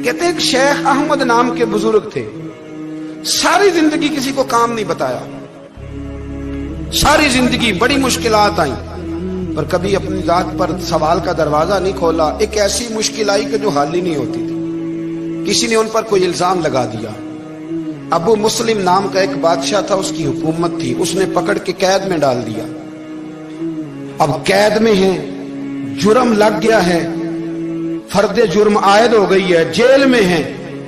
کہتے ایک شیخ احمد نام کے بزرگ تھے، ساری زندگی کسی کو کام نہیں بتایا، ساری زندگی بڑی مشکلات آئیں پر کبھی اپنی ذات پر سوال کا دروازہ نہیں کھولا۔ ایک ایسی مشکل آئی کہ جو حل ہی نہیں ہوتی تھی، کسی نے ان پر کوئی الزام لگا دیا۔ ابو مسلم نام کا ایک بادشاہ تھا، اس کی حکومت تھی، اس نے پکڑ کے قید میں ڈال دیا۔ اب قید میں ہیں، جرم لگ گیا ہے، فرد جرم عائد ہو گئی ہے، جیل میں ہیں۔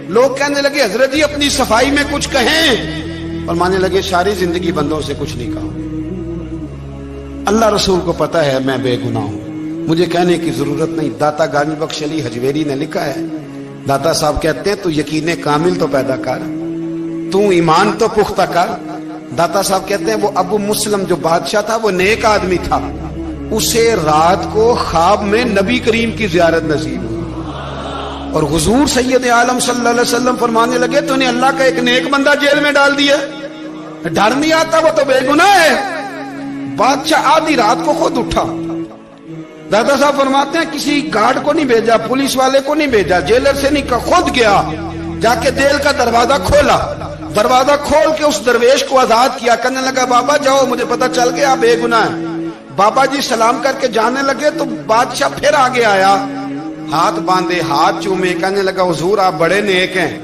لوگ کہنے لگے حضرت جی اپنی صفائی میں کچھ کہیں، فرمانے لگے ساری زندگی بندوں سے کچھ نہیں کہا، اللہ رسول کو پتا ہے میں بے گناہ ہوں، مجھے کہنے کی ضرورت نہیں۔ داتا غانی بخش علی حجویری نے لکھا ہے، داتا صاحب کہتے ہیں تو یقین کامل تو پیدا کر، تو ایمان تو پختہ کر۔ داتا صاحب کہتے ہیں وہ ابو مسلم جو بادشاہ تھا وہ نیک آدمی تھا، اسے رات کو خواب میں نبی کریم کی زیارت نصیب ہوئی اور حضور سید عالم صلی اللہ علیہ وسلم فرمانے لگے تو نے اللہ کا ایک نیک بندہ جیل میں ڈال دیا، ڈر نہیں آتا، وہ تو بے گناہ ہے۔ بادشاہ آدھی رات کو خود اٹھا، دادا صاحب فرماتے ہیں کسی گارڈ کو نہیں بھیجا، پولیس والے کو نہیں بھیجا، جیلر سے نہیں کہا، خود گیا، جا کے جیل کا دروازہ کھولا، دروازہ کھول کے اس درویش کو آزاد کیا، کہنے لگا بابا جاؤ مجھے پتا چل گیا بے گناہ ہے۔ بابا جی سلام کر کے جانے لگے تو بادشاہ پھر آگے آیا، ہاتھ باندھے، ہاتھ چومے، کہنے لگا حضور آپ بڑے نیک ہیں،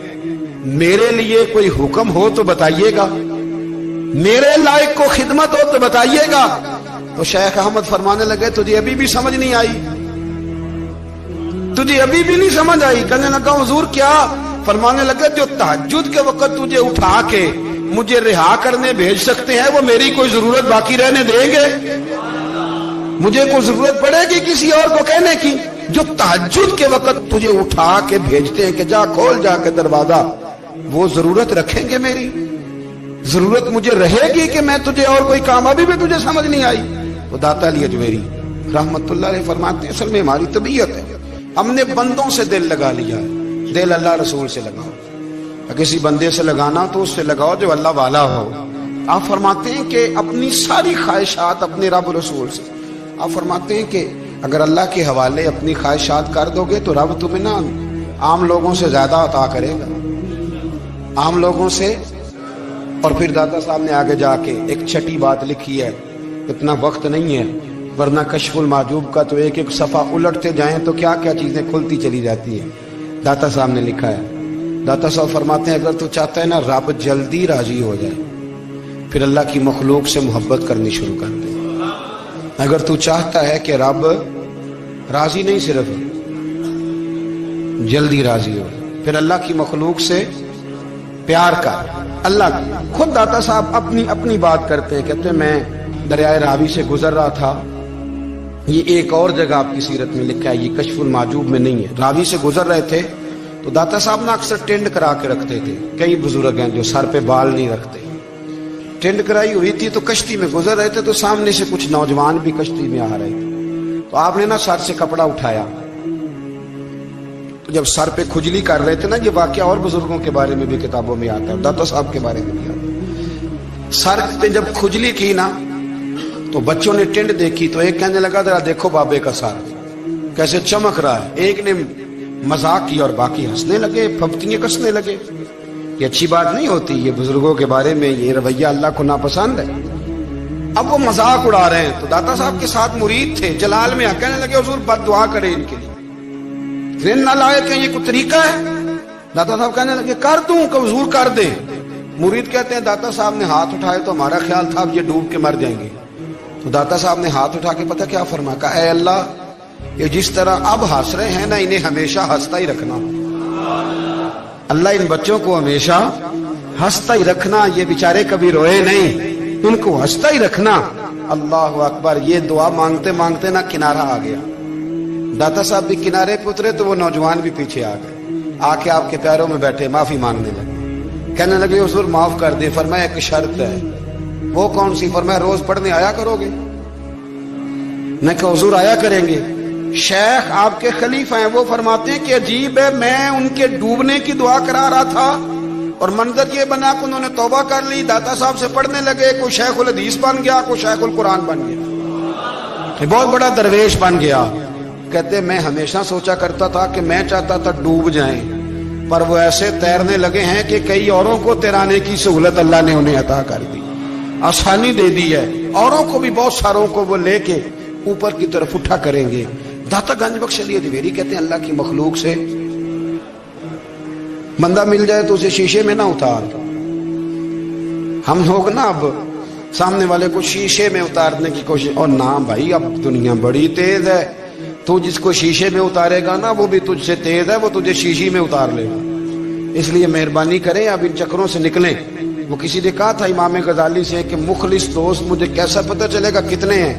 میرے لیے کوئی حکم ہو تو بتائیے گا، میرے لائق کو خدمت ہو تو بتائیے گا۔ تو شیخ احمد فرمانے لگے تجھے ابھی بھی سمجھ نہیں آئی، تجھے ابھی بھی نہیں سمجھ آئی؟ کہنے لگا حضور کیا؟ فرمانے لگے جو تہجد کے وقت تجھے اٹھا کے مجھے رہا کرنے بھیج سکتے ہیں وہ میری کوئی ضرورت باقی رہنے دیں گے؟ مجھے کوئی ضرورت پڑے گی کسی اور کو کہنے کی؟ جو تہجد کے وقت تجھے اٹھا کے بھیجتے ہیں کہ جا کھول جا کے دروازہ، وہ ضرورت رکھیں گے میری؟ ضرورت مجھے رہے گی کہ میں تجھے اور کوئی کام؟ ابھی بھی تجھے سمجھ نہیں آئی؟ تو داتا علی حجویری رحمت اللہ علیہ فرماتے ہیں اصل میں ہماری طبیعت ہے، ہم نے بندوں سے دل لگا لیا ہے، دل اللہ رسول سے لگاؤ، کسی بندے سے لگانا تو اس سے لگاؤ جو اللہ والا ہو۔ آپ فرماتے ہیں کہ اپنی ساری خواہشات اپنے رب رسول سے، آپ فرماتے ہیں کہ اگر اللہ کے حوالے اپنی خواہشات کر دو گے تو رب تمہیں نہ عام لوگوں سے زیادہ عطا کرے گا، عام لوگوں سے۔ اور پھر داتا صاحب نے آگے جا کے ایک چھٹی بات لکھی ہے، اتنا وقت نہیں ہے ورنہ کشف المحجوب کا تو ایک ایک صفحہ الٹتے جائیں تو کیا کیا چیزیں کھلتی چلی جاتی ہیں۔ داتا صاحب نے لکھا ہے، داتا صاحب فرماتے ہیں اگر تو چاہتا ہے نا رب جلدی راضی ہو جائے پھر اللہ کی مخلوق سے محبت کرنی شروع کر دے۔ اگر تو چاہتا ہے کہ رب راضی نہیں صرف جلدی راضی ہو پھر اللہ کی مخلوق سے پیار کر۔ اللہ خود داتا صاحب اپنی بات کرتے ہیں، کہتے ہیں میں دریائے راوی سے گزر رہا تھا، یہ ایک اور جگہ آپ کی سیرت میں لکھا ہے، یہ کشف المحجوب میں نہیں ہے، راوی سے گزر رہے تھے تو داتا صاحب نے اکثر ٹینڈ کرا کے رکھتے تھے، کئی بزرگ ہیں جو سر پہ بال نہیں رکھتے، ٹینڈ کرائی ہوئی تھی تو کشتی میں گزر رہے تھے تو سامنے سے کچھ نوجوان بھی کشتی میں آ رہے تھے، تو آپ نے نا سر سے کپڑا اٹھایا، تو جب سر پہ کھجلی کر رہے تھے نا، یہ واقعہ اور بزرگوں کے بارے میں بھی کتابوں میں آتا ہے، داتا صاحب کے بارے میں بھی آتا ہے، سر پہ جب کھجلی کی نا تو بچوں نے ٹینڈ دیکھی تو ایک کہنے لگا ذرا دیکھو بابے کا سر کیسے چمک رہا ہے، ایک نے مذاق کی اور باقی ہنسنے لگے، پھپتیاں کسنے لگے۔ یہ اچھی بات نہیں ہوتی، یہ بزرگوں کے بارے میں یہ رویہ اللہ کو ناپسند ہے۔ اب وہ مذاق اڑا رہے ہیں تو داتا صاحب کے ساتھ مرید تھے جلال میں، کہنے لگے حضور بد دعا کرے ان کے لیے، ذہن نہ لائے کہ یہ کوئی طریقہ ہے۔ داتا صاحب کہنے لگے کر دوں کہ حضور کر دیں۔ مرید کہتے ہیں داتا صاحب نے ہاتھ اٹھائے تو ہمارا خیال تھا اب یہ ڈوب کے مر جائیں گے، تو داتا صاحب نے ہاتھ اٹھا کے پتہ کیا فرمایا، کہا اے اللہ یہ جس طرح اب ہنس رہے ہیں نا انہیں ہمیشہ ہنستا ہی رکھنا، اللہ ان بچوں کو ہمیشہ ہنستا ہی رکھنا، یہ بیچارے کبھی روئے نہیں، ان کو ہنستا ہی رکھنا۔ اللہ اکبر، یہ دعا مانگتے مانگتے نا کنارہ آ گیا، داتا صاحب بھی کنارے پہ اترے تو وہ نوجوان بھی پیچھے آ گئے، آ کے آپ کے پیروں میں بیٹھے معافی مانگنے لگے، کہنے لگے حضور معاف کر دیں۔ فرمایا ایک شرط ہے، وہ کون سی؟ فرمایا روز پڑھنے آیا کرو گے؟ میں کہ حضور آیا کریں گے۔ شیخ آپ کے خلیفہ ہیں، وہ فرماتے ہیں کہ عجیب ہے، میں ان کے ڈوبنے کی دعا کرا رہا تھا اور منظر یہ بنا کہ انہوں نے توبہ کر لی، داتا صاحب سے پڑھنے لگے، کوئی شیخ الحدیث بن گیا، کوئی شیخ القرآن بن گیا، بہت بڑا درویش بن گیا۔ کہتے میں ہمیشہ سوچا کرتا تھا کہ میں چاہتا تھا ڈوب جائیں، پر وہ ایسے تیرنے لگے ہیں کہ کئی اوروں کو تیرانے کی سہولت اللہ نے انہیں عطا کر دی، آسانی دے دی ہے، اوروں کو بھی بہت ساروں کو وہ لے کے اوپر کی طرف اٹھا کریں گے۔ داتا گنج بخش علی اجمیری کہتے ہیں اللہ کی مخلوق سے بندہ مل جائے تو اسے شیشے میں نہ اتار۔ ہم لوگ نا اب سامنے والے کو شیشے میں اتارنے کی کوشش، اور نہ بھائی اب دنیا بڑی تیز ہے، تو جس کو شیشے میں اتارے گا نا وہ بھی تجھ سے تیز ہے، وہ تجھے شیشی میں اتار لے گا۔ اس لیے مہربانی کریں اب ان چکروں سے نکلیں۔ وہ کسی نے کہا تھا امام غزالی سے کہ مخلص دوست مجھے کیسا پتہ چلے گا کتنے ہیں؟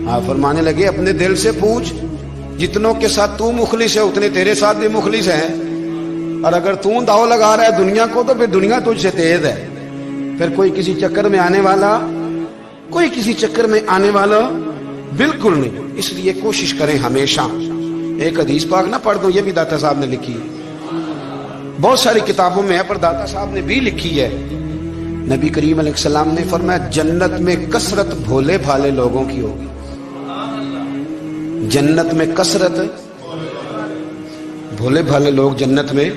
آپ فرمانے لگے اپنے دل سے پوچھ، جتنوں کے ساتھ تو مخلص ہے اتنے تیرے ساتھ بھی مخلص ہیں، اور اگر تو داؤ لگا رہا ہے دنیا کو تو پھر دنیا تجھ سے تیز ہے۔ پھر کوئی کسی چکر میں آنے والا، کوئی کسی چکر میں آنے والا بالکل نہیں۔ اس لیے کوشش کریں ہمیشہ۔ ایک حدیث پاک نہ پڑھ دوں، یہ بھی داتا صاحب نے لکھی ہے، بہت ساری کتابوں میں ہے پر داتا صاحب نے بھی لکھی ہے۔ نبی کریم علیہ السلام نے فرمایا جنت میں کثرت بھولے بھالے لوگوں کی ہوگی، جنت میں کثرت بھولے بھالے لوگ جنت میں،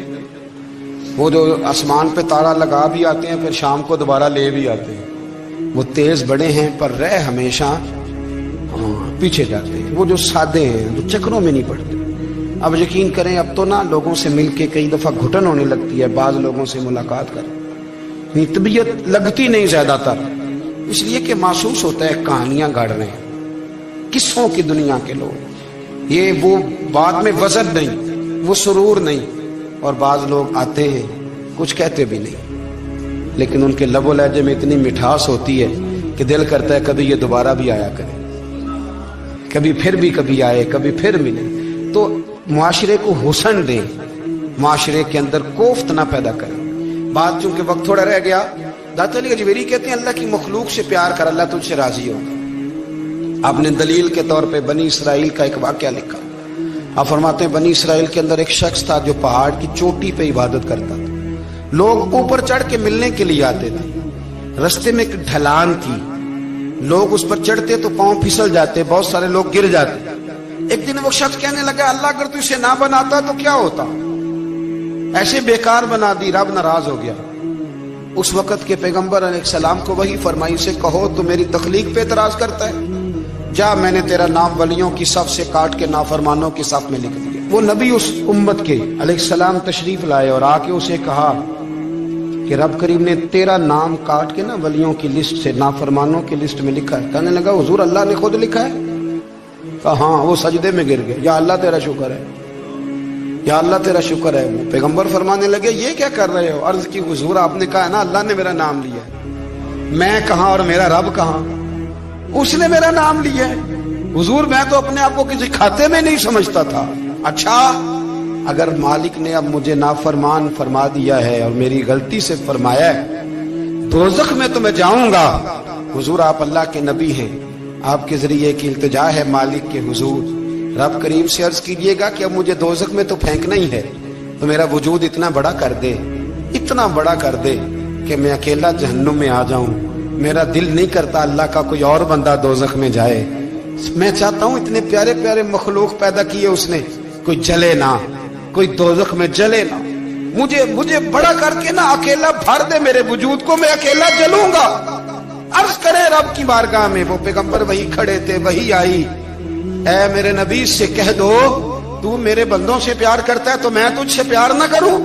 وہ جو آسمان پہ تارا لگا بھی آتے ہیں پھر شام کو دوبارہ لے بھی آتے ہیں، وہ تیز بڑے ہیں پر رہ ہمیشہ پیچھے جاتے ہیں، وہ جو سادے ہیں جو چکروں میں نہیں پڑتے۔ اب یقین کریں اب تو نا لوگوں سے مل کے کئی دفعہ گھٹن ہونے لگتی ہے، بعض لوگوں سے ملاقات کر طبیعت لگتی نہیں زیادہ تر، اس لیے کہ محسوس ہوتا ہے کہانیاں گاڑ رہے ہیں، قصوں کی دنیا کے لوگ، یہ وہ بعد میں وزن نہیں، وہ سرور نہیں، اور بعض لوگ آتے ہیں کچھ کہتے بھی نہیں، لیکن ان کے لب و لہجے میں اتنی مٹھاس ہوتی ہے کہ دل کرتا ہے کبھی یہ دوبارہ بھی آیا کرے، کبھی پھر بھی کبھی آئے، کبھی پھر ملے۔ تو معاشرے کو حسن دیں، معاشرے کے اندر کوفت نہ پیدا کریں۔ بات چونکہ وقت تھوڑا رہ گیا، داتا علی اجمیری کہتے ہیں اللہ کی مخلوق سے پیار کر، اللہ تجھ سے راضی ہوگا۔ آپ نے دلیل کے طور پہ بنی اسرائیل کا ایک واقعہ لکھا۔ آپ فرماتے ہیں بنی اسرائیل کے اندر ایک شخص تھا جو پہاڑ کی چوٹی پہ عبادت کرتا تھا، لوگ اوپر چڑھ کے ملنے کے لیے آتے تھے، رستے میں ایک ڈھلان تھی، لوگ اس پر چڑھتے تو پاؤں پھسل جاتے، بہت سارے لوگ گر جاتے۔ ایک دن وہ شخص کہنے لگا اللہ اگر تو اسے نہ بناتا تو کیا ہوتا، ایسے بیکار بنا دی، رب ناراض ہو گیا۔ اس وقت کے پیغمبر علیہ السلام کو وہی فرمائی سے کہو تو میری تخلیق پہ اعتراض کرتا ہے، جا میں نے تیرا نام ولیوں کی صف سے کاٹ کے نافرمانوں کی صف میں لکھ دیا۔ وہ نبی اس امت کے علیہ السلام تشریف لائے اور آ کے اسے کہا کہ رب کریم نے تیرا نام کاٹ کے نا ولیوں کی لسٹ سے نافرمانوں کی لسٹ میں لکھا ہے۔ کہنے لگا حضور اللہ نے خود لکھا ہے؟ کہا ہاں۔ وہ سجدے میں گر گئے، یا اللہ تیرا شکر ہے، یا اللہ تیرا شکر ہے۔ وہ پیغمبر فرمانے لگے یہ کیا کر رہے ہو؟ عرض کی حضور آپ نے کہا ہے نا اللہ نے میرا نام لیا ہے، میں کہاں اور میرا رب کہاں؟ اس نے میرا نام لیا ہے حضور، میں تو اپنے آپ کو کسی کھاتے میں نہیں سمجھتا تھا۔ اچھا اگر مالک نے اب مجھے نافرمان فرما دیا ہے اور میری غلطی سے فرمایا ہے دوزخ میں تو میں جاؤں گا۔ حضور آپ اللہ کے نبی ہیں، آپ کے ذریعے کی التجا ہے مالک کے حضور، رب کریم سے عرض کیجئے گا کہ اب مجھے دوزخ میں تو پھینکنا ہی ہے، تو میرا وجود اتنا بڑا کر دے، اتنا بڑا کر دے کہ میں اکیلا جہنم میں آ جاؤں۔ میرا دل نہیں کرتا اللہ کا کوئی اور بندہ دوزخ میں جائے، میں چاہتا ہوں اتنے پیارے پیارے مخلوق پیدا کیے اس نے، کوئی جلے نہ، کوئی دوزخ میں جلے نہ، مجھے بڑا کر کے نہ اکیلا بھر دے میرے وجود کو، میں اکیلا جلوں گا۔ عرض کرے رب کی بارگاہ میں، وہ پیغمبر وہی کھڑے تھے، وہی آئی، اے میرے نبی سے کہہ دو تو میرے بندوں سے پیار کرتا ہے تو میں تجھ سے پیار نہ کروں؟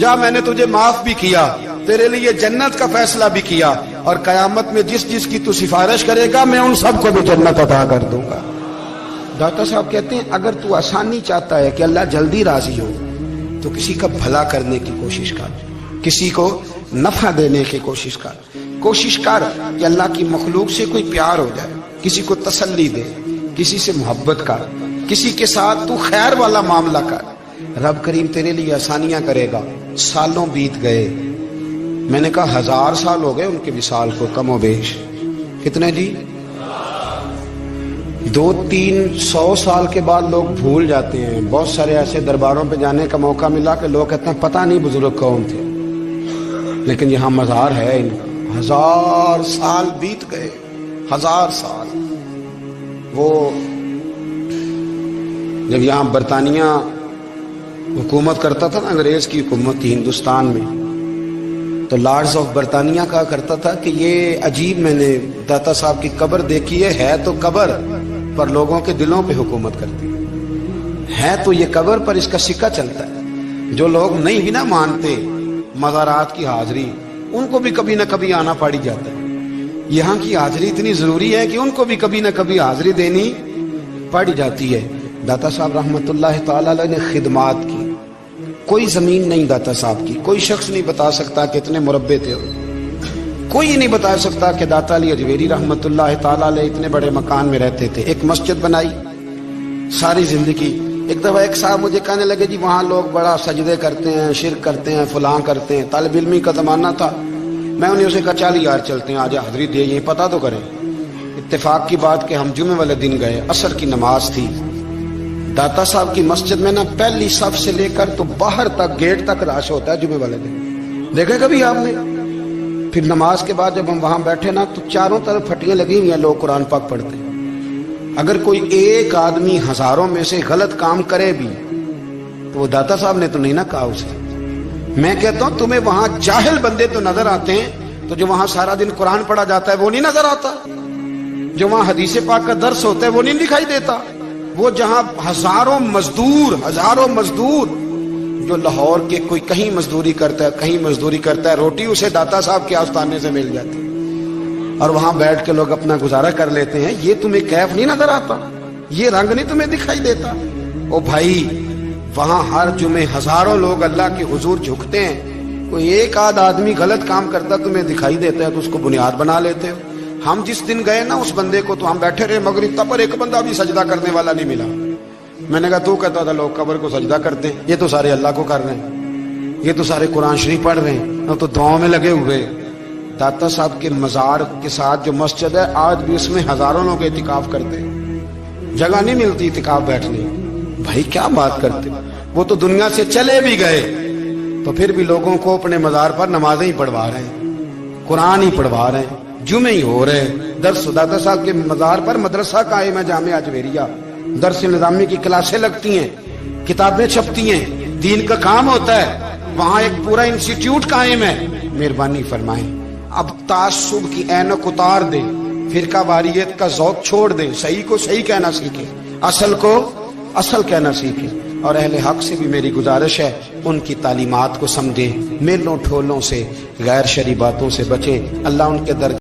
جا میں نے تجھے معاف بھی کیا، تیرے لیے جنت کا فیصلہ بھی کیا، اور قیامت میں جس جس کی تو سفارش کرے گا میں ان سب کو بھی جنت عطا کر دوں گا۔ داتا صاحب کہتے ہیں اگر تو آسانی چاہتا ہے کہ اللہ جلدی راضی ہو تو کسی کا بھلا کرنے کی کوشش کر، کسی کو نفع دینے کی کوشش کر کہ اللہ کی مخلوق سے کوئی پیار ہو جائے، کسی کو تسلی دے، کسی سے محبت کر، کسی کے ساتھ تو خیر والا معاملہ کر، رب کریم تیرے لیے آسانیاں کرے گا۔ سالوں بیت گئے، میں نے کہا 1000 سال ہو گئے ان کے وصال کو کم و بیش، کتنے جی؟ 200-300 سال کے بعد لوگ بھول جاتے ہیں۔ بہت سارے ایسے درباروں پہ جانے کا موقع ملا کہ لوگ کہتے ہیں پتہ نہیں بزرگ کون تھے، لیکن یہاں مزار ہے ان کا۔ 1000 سال بیت گئے، 1000 سال۔ وہ جب یہاں برطانیہ حکومت کرتا تھا نا، انگریز کی حکومت تھی ہندوستان میں، تو لارڈز آف برطانیہ کہا کرتا تھا کہ یہ عجیب، میں نے داتا صاحب کی قبر دیکھی ہے تو قبر پر لوگوں کے دلوں پہ حکومت کرتی ہے تو یہ قبر پر اس کا سکہ چلتا ہے۔ جو لوگ نہیں بھی نہ مانتے مزارات کی حاضری، ان کو بھی کبھی نہ کبھی آنا پڑ جاتا ہے۔ یہاں کی حاضری اتنی ضروری ہے کہ ان کو بھی کبھی نہ کبھی حاضری دینی پڑ جاتی ہے۔ داتا صاحب رحمت اللہ تعالی علیہ نے خدمات کی، کوئی زمین نہیں داتا صاحب کی، کوئی شخص نہیں بتا سکتا کہ اتنے مربع تھے، کوئی نہیں بتا سکتا کہ داتا علی اجویری رحمت اللہ تعالی علیہ اتنے بڑے مکان میں رہتے تھے۔ ایک مسجد بنائی ساری زندگی۔ ایک دفعہ ایک صاحب مجھے کہنے لگے جی وہاں لوگ بڑا سجدے کرتے ہیں، شرک کرتے ہیں، فلاں کرتے ہیں، طالب علمی کا زمانہ تھا۔ میں انہیں اسے کہا چل یار چلتے ہیں، آج حاضری دے، یہ پتہ تو کریں۔ اتفاق کی بات کہ ہم جمعے والے دن گئے، عصر کی نماز تھی، داتا صاحب کی مسجد میں نا پہلی صف سے لے کر تو باہر تک گیٹ تک رش ہوتا ہے جمعے والے دن، دیکھے کبھی آپ نے؟ پھر نماز کے بعد جب ہم وہاں بیٹھے نا تو چاروں طرف پھٹیاں لگی ہوئی ہیں، لوگ قرآن پاک پڑھتے ہیں۔ اگر کوئی ایک آدمی ہزاروں میں سے غلط کام کرے بھی تو وہ داتا صاحب نے تو نہیں نہ کہا اسے۔ میں کہتا ہوں تمہیں وہاں جاہل بندے تو نظر آتے ہیں، تو جو وہاں سارا دن قرآن پڑھا جاتا ہے وہ نہیں نظر آتا، جو وہاں حدیث پاک کا درس ہوتا ہے وہ نہیں دکھائی دیتا، وہ جہاں ہزاروں مزدور جو لاہور کے کوئی کہیں مزدوری کرتا ہے، کہیں مزدوری کرتا ہے، روٹی اسے داتا صاحب کے آستانے سے مل جاتی اور وہاں بیٹھ کے لوگ اپنا گزارا کر لیتے ہیں، یہ تمہیں کیف نہیں نظر آتا، یہ رنگ نہیں تمہیں دکھائی دیتا؟ او بھائی وہاں ہر جمعے ہزاروں لوگ اللہ کے حضور جھکتے ہیں، کوئی ایک آدھ آدمی غلط کام کرتا تمہیں دکھائی دیتا ہے تو اس کو بنیاد بنا لیتے ہو۔ ہم جس دن گئے نا اس بندے کو تو ہم بیٹھے رہے مغرب تک پر ایک بندہ بھی سجدہ کرنے والا نہیں ملا۔ میں نے کہا تو کہتا تھا لوگ قبر کو سجدہ کرتے ہیں، یہ تو سارے اللہ کو کر رہے ہیں، یہ تو سارے قرآن شریف پڑھ رہے ہیں اور تو دعاؤں میں لگے ہوئے۔ داتا صاحب کے مزار کے ساتھ جو مسجد ہے آج بھی اس میں ہزاروں لوگ اعتکاف کرتے ہیں، جگہ نہیں ملتی اعتکاف بیٹھنے۔ بھائی کیا بات کرتے، وہ تو دنیا سے چلے بھی گئے تو پھر بھی لوگوں کو اپنے مزار پر نمازیں ہی پڑھوا رہے ہیں، قرآن ہی پڑھوا رہے ہیں، جمعے ہی ہو رہے ہیں، درس داتا صاحب کے مزار پر مدرسہ قائم ہے جامعہ اجویریہ، درس نظامی کی کلاسیں لگتی ہیں، کتابیں چھپتی ہیں، دین کا کام ہوتا ہے، وہاں ایک پورا انسٹیٹیوٹ قائم ہے۔ مہربانی فرمائیں اب تعصب کی اینک اتار دیں، فرقہ واریت کا ذوق چھوڑ دیں، صحیح کو صحیح کہنا سیکھیں، اصل کو اصل کہنا سیکھیں، اور اہل حق سے بھی میری گزارش ہے ان کی تعلیمات کو سمجھیں، میلوں ٹھولوں سے، غیر شرعی باتوں سے بچیں، اللہ ان کے درجات